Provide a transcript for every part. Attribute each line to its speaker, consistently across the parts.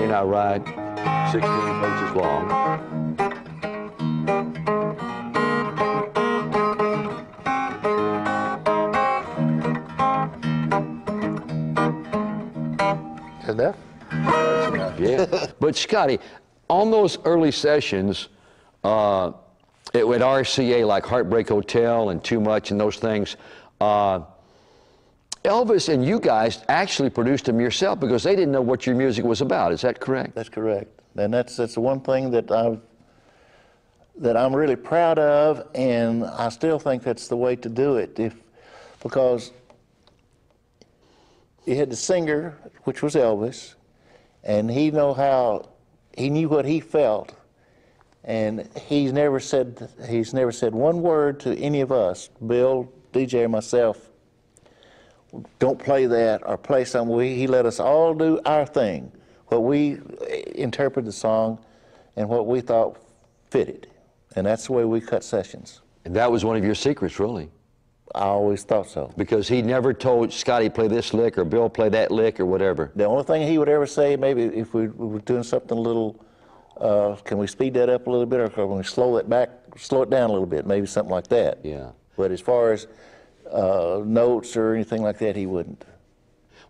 Speaker 1: and I ride 16 coaches long.
Speaker 2: Enough?
Speaker 1: That's enough, yeah. But Scotty, on those early sessions, at RCA, like Heartbreak Hotel and Too Much and those things, Elvis and you guys actually produced them yourself because they didn't know what your music was about. Is that correct?
Speaker 2: That's correct. And that's the one thing that I'm really proud of, and I still think that's the way to do it. Because you had the singer, which was Elvis, and he knew what he felt, and he's never said one word to any of us, Bill, DJ, or myself, don't play that or play something. He let us all do our thing, what we interpreted the song and what we thought fitted. And that's the way we cut sessions.
Speaker 1: And that was one of your secrets, really.
Speaker 2: I always thought so.
Speaker 1: Because he never told Scotty play this lick or Bill play that lick or whatever.
Speaker 2: The only thing he would ever say, maybe if we were doing something a little, can we speed that up a little bit, or can we slow it down a little bit, maybe something like that.
Speaker 1: Yeah.
Speaker 2: But as far as notes or anything like that, he wouldn't.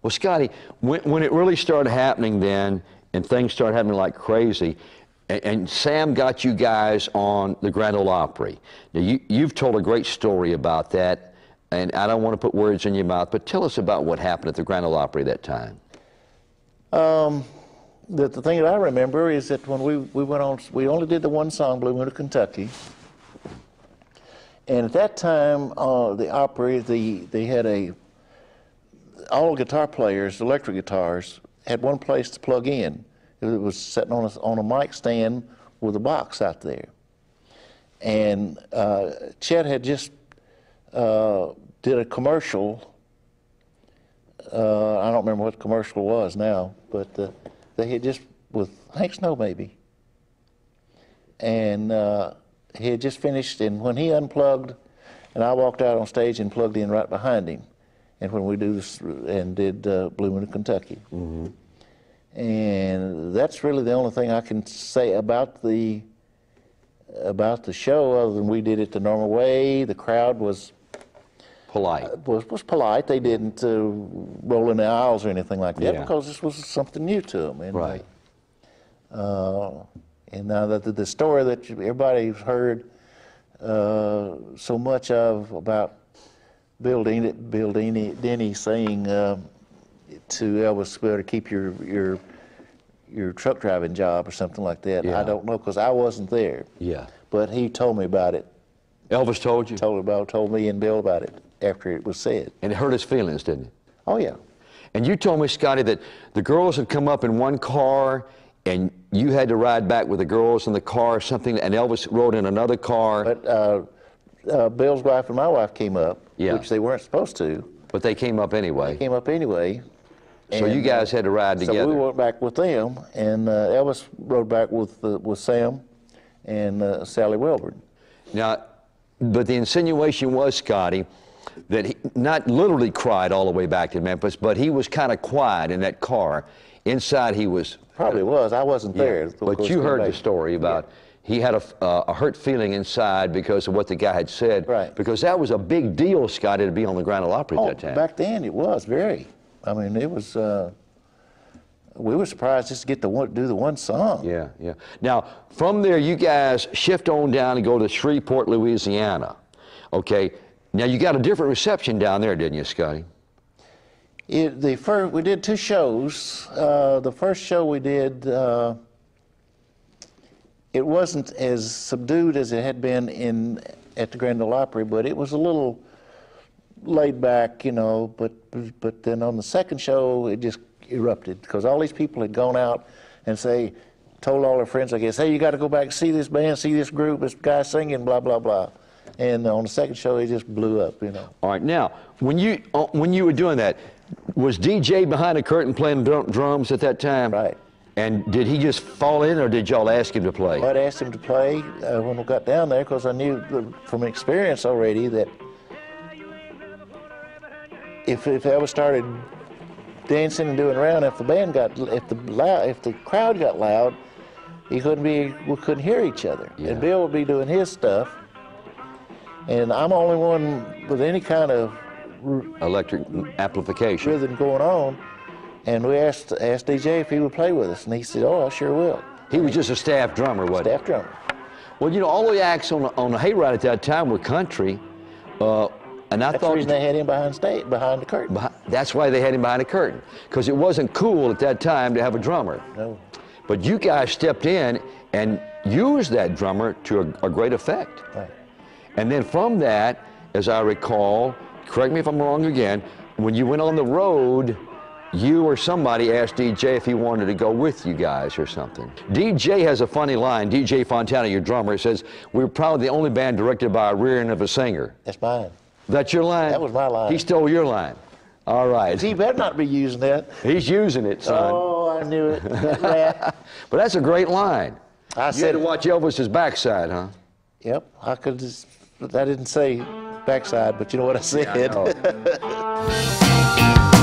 Speaker 1: Well, Scotty, when it really started happening then, and things started happening like crazy, and Sam got you guys on the Grand Ole Opry. Now, you've told a great story about that, and I don't want to put words in your mouth, but tell us about what happened at the Grand Ole Opry that time.
Speaker 2: The thing that I remember is that when we went on, we only did the one song, Blue Moon of Kentucky. And at that time, the Opry, they had all guitar players, electric guitars, had one place to plug in. It was sitting on a mic stand with a box out there. And Chet had just did a commercial. I don't remember what the commercial was now, but they had just, with Hank Snow maybe. And he had just finished, and when he unplugged, and I walked out on stage and plugged in right behind him, and when we do this, and did Blue Moon of Kentucky. Mm-hmm. And that's really the only thing I can say about the show, other than we did it the normal way. The crowd was
Speaker 1: polite.
Speaker 2: Was polite. They didn't roll in the aisles or anything like that, because this was something new to them. And
Speaker 1: right.
Speaker 2: And now the story that everybody's heard so much of about Bill Denny saying to Elvis, better keep your truck driving job or something like that.
Speaker 1: Yeah.
Speaker 2: I don't know, because I wasn't there.
Speaker 1: Yeah.
Speaker 2: But he told me about it.
Speaker 1: Elvis told you?
Speaker 2: Told me and Bill about it after it was said.
Speaker 1: And it hurt his feelings, didn't it?
Speaker 2: Oh, yeah.
Speaker 1: And you told me, Scotty, that the girls had come up in one car and you had to ride back with the girls in the car or something, and Elvis rode in another car.
Speaker 2: But Bill's wife and my wife came up, which they weren't supposed to.
Speaker 1: But they came up anyway.
Speaker 2: They came up anyway.
Speaker 1: So you guys had to ride together.
Speaker 2: So we went back with them, and Elvis rode back with Sam and Sally Wilburn.
Speaker 1: Now, but the insinuation was, Scotty, that he not literally cried all the way back to Memphis, but he was kind of quiet in that car. Inside he was...
Speaker 2: Probably was. I wasn't there.
Speaker 1: But you heard the story about he had a hurt feeling inside because of what the guy had said.
Speaker 2: Right.
Speaker 1: Because that was a big deal, Scotty, to be on the Grand Ole Opry at that time.
Speaker 2: Back then it was very. I mean, it was... we were surprised just to get to do the one song.
Speaker 1: Yeah, yeah. Now, from there, you guys shift on down and go to Shreveport, Louisiana. Okay. Now, you got a different reception down there, didn't you, Scotty?
Speaker 2: We did two shows. The first show we did, it wasn't as subdued as it had been at the Grand Ole Opry, but it was a little laid back, you know. But then on the second show, it just erupted, because all these people had gone out and told all their friends, I guess, hey, you got to go back and see this band, see this group, this guy singing, blah, blah, blah. And on the second show, it just blew up, you know.
Speaker 1: All right, now, when you were doing that, was DJ behind the curtain playing drums at that time?
Speaker 2: Right.
Speaker 1: And did he just fall in, or did y'all ask him to play?
Speaker 2: I'd asked him to play when we got down there, because I knew from experience already that if Elvis started dancing and doing around. If the crowd got loud, we couldn't hear each other.
Speaker 1: Yeah.
Speaker 2: And Bill would be doing his stuff, and I'm the only one with any kind of
Speaker 1: Electric amplification.
Speaker 2: rhythm going on. And we asked DJ if he would play with us, and he said, "Oh, I sure will."
Speaker 1: He was just a staff drummer, wasn't he?
Speaker 2: Staff drummer.
Speaker 1: Well, you know, all the acts on the hayride at that time were country, and I
Speaker 2: That's the
Speaker 1: thought
Speaker 2: reason they had him behind the curtain.
Speaker 1: that's why they had him behind a curtain, because it wasn't cool at that time to have a drummer.
Speaker 2: No.
Speaker 1: But you guys stepped in and used that drummer to a great effect.
Speaker 2: Right.
Speaker 1: And then from that, as I recall, correct me if I'm wrong again, when you went on the road, you or somebody asked DJ if he wanted to go with you guys or something. DJ has a funny line, DJ Fontana, your drummer, says, "We're probably the only band directed by a rear end of a singer."
Speaker 2: That's mine.
Speaker 1: That's your line?
Speaker 2: That was my line.
Speaker 1: He stole your line. All right.
Speaker 2: He better not be using that.
Speaker 1: He's using it, son.
Speaker 2: Oh, I knew it. That rat.
Speaker 1: But that's a great line.
Speaker 2: I
Speaker 1: You
Speaker 2: said
Speaker 1: had to watch Elvis's backside, huh?
Speaker 2: Yep, I could just, but I didn't say backside, but you know what I said.
Speaker 1: I know.